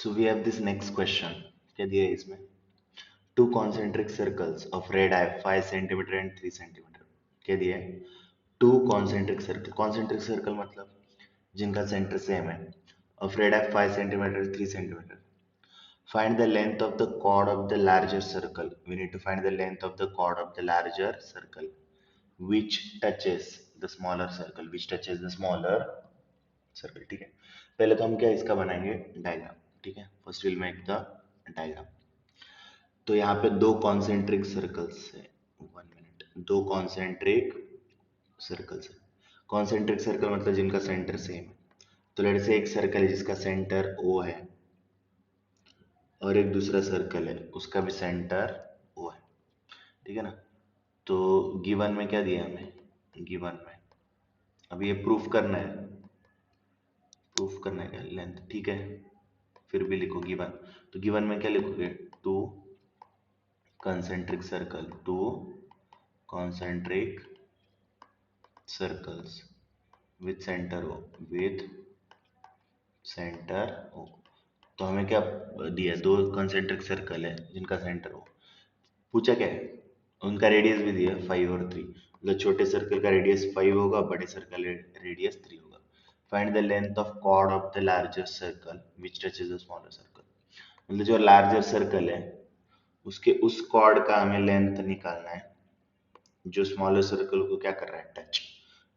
So we have this next question. क्या दिया है इसमें? Two concentric circles of radii 5 centimeter and 3 centimeter. क्या दिया है? Two concentric circle. Concentric circle मतलब जिनका center same है. Of radii 5 centimeter 3 centimeter. Find the length of the chord of the larger circle. We need to find the length of the chord of the larger circle, which touches the smaller circle. Which touches the smaller circle. ठीक है, पहले तो हम क्या इसका बनाएंगे diagram. ठीक है, first will make the diagram. तो यहाँ पे दो कॉन्सेंट्रिक सर्कल्स है. 1 मिनट. दो कॉन्सेंट्रिक सर्कल्स है. कॉन्सेंट्रिक सर्कल मतलब जिनका सेंटर सेम है. तो लेट से एक सर्कल है जिसका सेंटर O है और एक दूसरा सर्कल है उसका भी सेंटर O है. ठीक है ना. तो गिवन में क्या दिया हमें? गिवन में अब ये प्रूफ करना है. प्रूफ करना है क्या? लेंथ. ठीक है, फिर भी लिखो गिवन. तो गिवन में क्या लिखोगे? Two concentric circle, two concentric circles with center O, with center O. तो हमें क्या दिया? दो concentric circle है जिनका center O. पूछा क्या है? उनका रेडियस भी दिया 5 और 3. मतलब छोटे सर्कल का रेडियस 5 होगा, बड़े सर्कल रेडियस 3 होगा. Find the length of chord of the larger circle which touches the smaller circle. मतलब जो लार्जर सर्कल है उसके उस कॉर्ड का हमें लेंथ निकालना है जो स्मॉलर सर्कल को क्या कर रहा है? टच.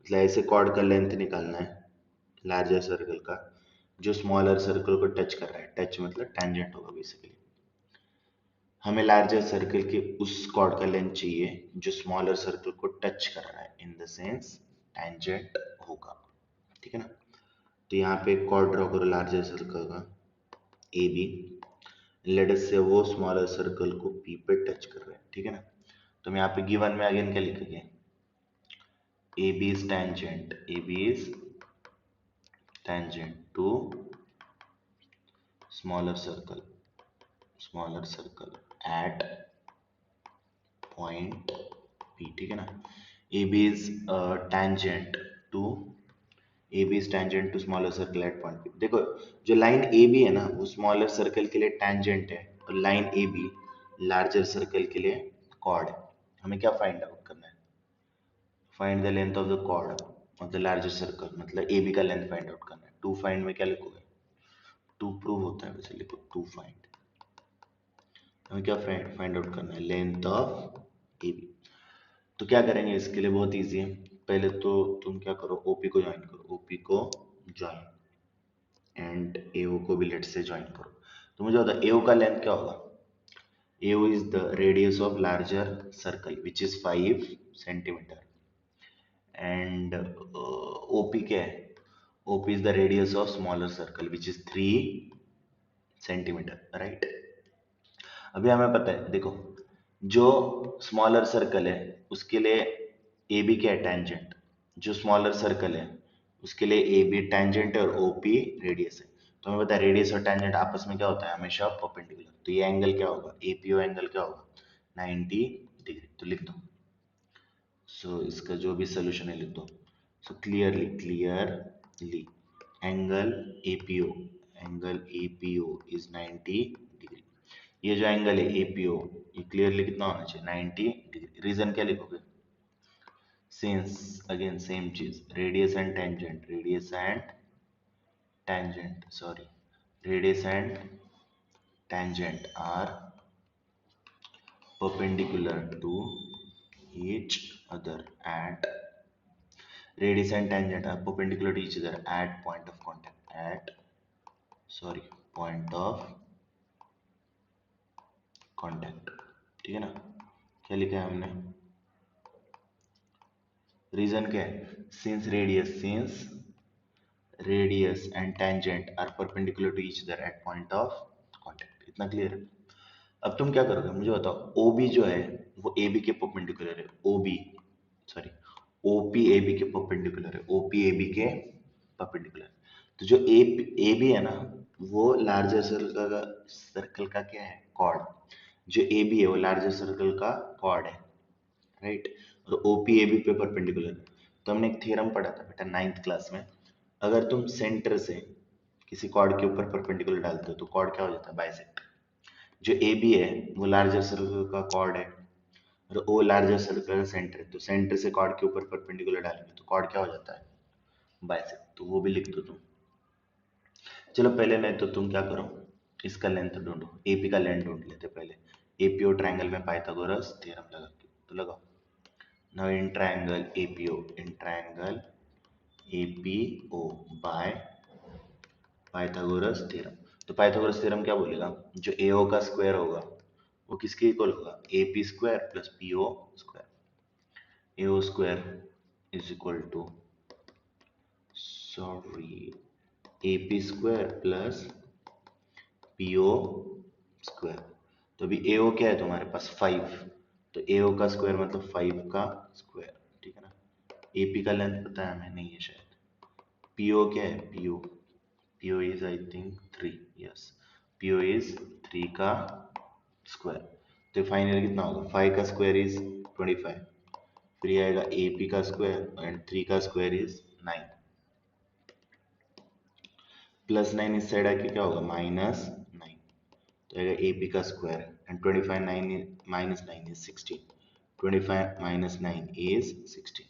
मतलब ऐसे कॉर्ड का लेंथ निकालना है लार्जर सर्कल का जो स्मॉलर सर्कल को टच कर रहा है. टच मतलब टेंजेंट होगा बेसिकली. हमें लार्जर सर्कल के उस कॉर्ड का लेंथ चाहिए जो स्मॉलर सर्कल को टच कर रहा है, इन द सेंस टेंजेंट होगा. ठीक है ना. तो यहाँ पे एक कॉर्ड ड्रॉ करो लार्जर सर्कल का ए बी. लेट अस से वो स्मॉलर सर्कल को पी पे टच कर रहा है. ठीक है ना. तो हम यहाँ पे गिवन में अगेन क्या लिखेंगे? AB is tangent. AB is tangent to smaller circle at point P. ठीक है ना. AB is tangent to AB is tangent to smaller circle at point P. देखो जो लाइन AB है ना वो स्मॉलर सर्कल के लिए tangent है और लाइन AB लार्जर सर्कल के लिए कॉर्ड है. हमें क्या फाइंड आउट करना है? Find the length of the chord of the larger circle. मतलब AB का लेंथ फाइंड आउट करना है. टू फाइंड में क्या लिखोगे? टू प्रूव होता है वैसे लिखो टू फाइंड. हमें क्या फाइंड आउट करना है? Length of AB. तो क्या करेंगे इसके लिए? बहुत इजी है. पहले तो तुम क्या करो, OP को ज्वाइन करो. OP को ज्वाइन एंड AO को भी लेट से ज्वाइन करो. तो मुझे बता AO का लेंथ क्या होगा? AO is the radius of larger circle which is 5 centimeter and OP क्या है? OP is the radius of smaller circle which is 3 centimeter, right? अभी हमें पता है, देखो जो स्मॉलर सर्कल है उसके लिए AB क्या है? टेंजेंट. जो स्मॉलर सर्कल है उसके लिए AB टेंजेंट है और OP रेडियस है. तो हमें पता है रेडियस और टेंजेंट आपस में क्या होता है? हमेशा परपेंडिकुलर. तो ये एंगल क्या होगा? APO एंगल क्या होगा? 90 डिग्री. तो लिख दो. सो इसका जो भी सोल्यूशन है लिख दो. So clearly angle APO is 90 degree. ये जो एंगल है APO ये क्लियरली कितना होना चाहिए? 90 डिग्री. रीजन क्या लिखोगे? सिंस अगेन सेम चीज radius and tangent are perpendicular to each other at radius and tangent are perpendicular to each other at point of contact point of contact. ठीक है ना. क्या लिखा है हमने? रीजन क्या है? Since radius and tangent are perpendicular to each other at point of contact. इतना क्लियर है. अब तुम क्या करोगे मुझे बताओ. OB जो है वो AB के परपेंडिकुलर है. OP AB के परपेंडिकुलर है. OP AB के परपेंडिकुलर. तो जो AB है ना वो लार्जर सर्कल का क्या है? कॉर्ड. जो AB है वो लार्जर सर्कल का कॉर्ड है, राइट. और OP AB पे परपेंडिकुलर है. तो हमने एक थ्योरम पढ़ा था बेटा 9th क्लास में. अगर तुम सेंटर से किसी कॉर्ड के ऊपर परपेंडिकुलर डालते हो तो कॉर्ड क्या हो जाता है, बाइसेक्ट। जो ए बी है वो लार्जर सर्कल का कॉर्ड है, और ओ लार्जर सर्कल का सेंटर है, तो सेंटर से कॉर्ड के ऊपर परपेंडिकुलर डालेंगे तो कॉर्ड क्या हो जाता है, बाइसेक्ट। तो वो भी लिख दो तुम। चलो पहले नहीं तो तुम क्या करो, इसका लेंथ ढूंढो, एपी का लेंथ ढूंढ लेते पहले। एपीओ ट्रायंगल में पाइथागोरस थ्योरम लगा के तो लगाओ। Now in triangle APO, in triangle APO by Pythagoras theorem. तो पाइथागोरस थ्योरम क्या बोलेगा, जो एओ का स्क्वायर होगा वो किसके इक्वल होगा, AP square plus PO square. AO square is equal to, sorry, AP square plus PO square. तो अभी एओ क्या है तुम्हारे पास, 5, तो एओ का स्क्वायर मतलब 5 का स्क्वायर, ठीक है ना। एपी का लेंथ पता है हमें, नहीं है शायद। पीओ क्या है, PO, PO is I think 3, yes, PO is 3 का स्क्वायर। तो फाइनली कितना होगा, 5 का स्क्वायर इज 25, फिर ये आएगा एपी का स्क्वायर एंड 3 का स्क्वायर इज 9, प्लस 9 इस साइड आके क्या होगा, -9, तो आएगा AP का square and 25 9 minus 9 is 16, 25 minus 9 is 16,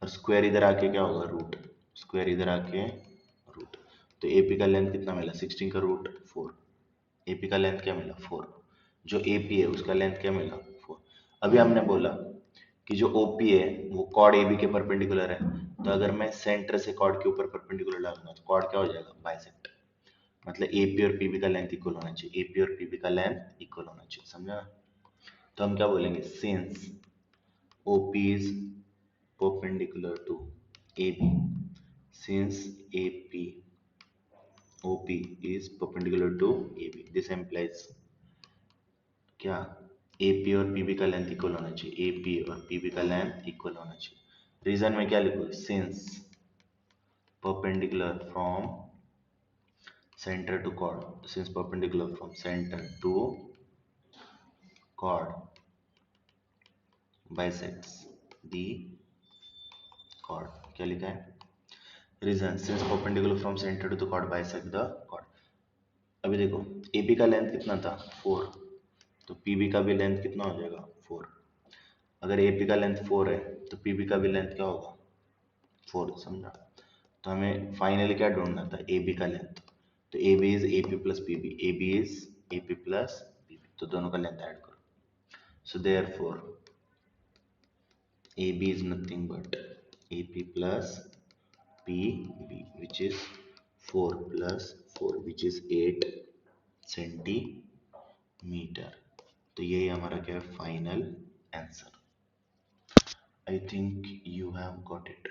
और स्क्वायर इधर आके क्या होगा, रूट, स्क्वायर इधर आके रूट। तो AP का लेंथ कितना मिला, 16 का रूट 4, AP का लेंथ क्या मिला 4, जो AP है उसका लेंथ क्या मिला 4। अभी हमने बोला कि जो OP है वो कॉर्ड AB के परपेंडिकुलर है, तो अगर मैं सेंटर से कॉर्ड के ऊपर परपेंडिकुलर डालूंगा तो कॉर्ड क्या हो जाएगा, बाइसेक्ट। मतलब एपी और पीबी का लेंथ इक्वल होना चाहिए, एपी और पीबी का लेंथ इक्वल होना चाहिए, समझा। तो हम क्या बोलेंगे, since OP is perpendicular to AB, since AP OP is perpendicular to AB, this implies क्या, AP और PB का लेंथ इक्वल होना चाहिए, AP और PB का लेंथ इक्वल होना चाहिए। रीजन में क्या लिखो, since perpendicular from center to chord, since perpendicular from center to chord bisects the chord, क्या लिखा है, reason since perpendicular from centre to the chord bisect the chord। अभी देखो AB का लेंथ कितना था 4, तो PB का भी लेंथ कितना हो जाएगा 4। अगर AP का लेंथ 4 है तो PB का भी लेंथ क्या होगा 4, समझा। तो हमें फाइनली क्या ढूंढना था, AB का लेंथ। तो AB is AP plus PB, AB is AP plus PB, तो दोनों का लेंथ ऐड करो। So therefore AB is nothing but AP plus PB, which is 4 plus 4, which is 8 centimetre. तो यही हमारा क्या है, final answer. I think you have got it.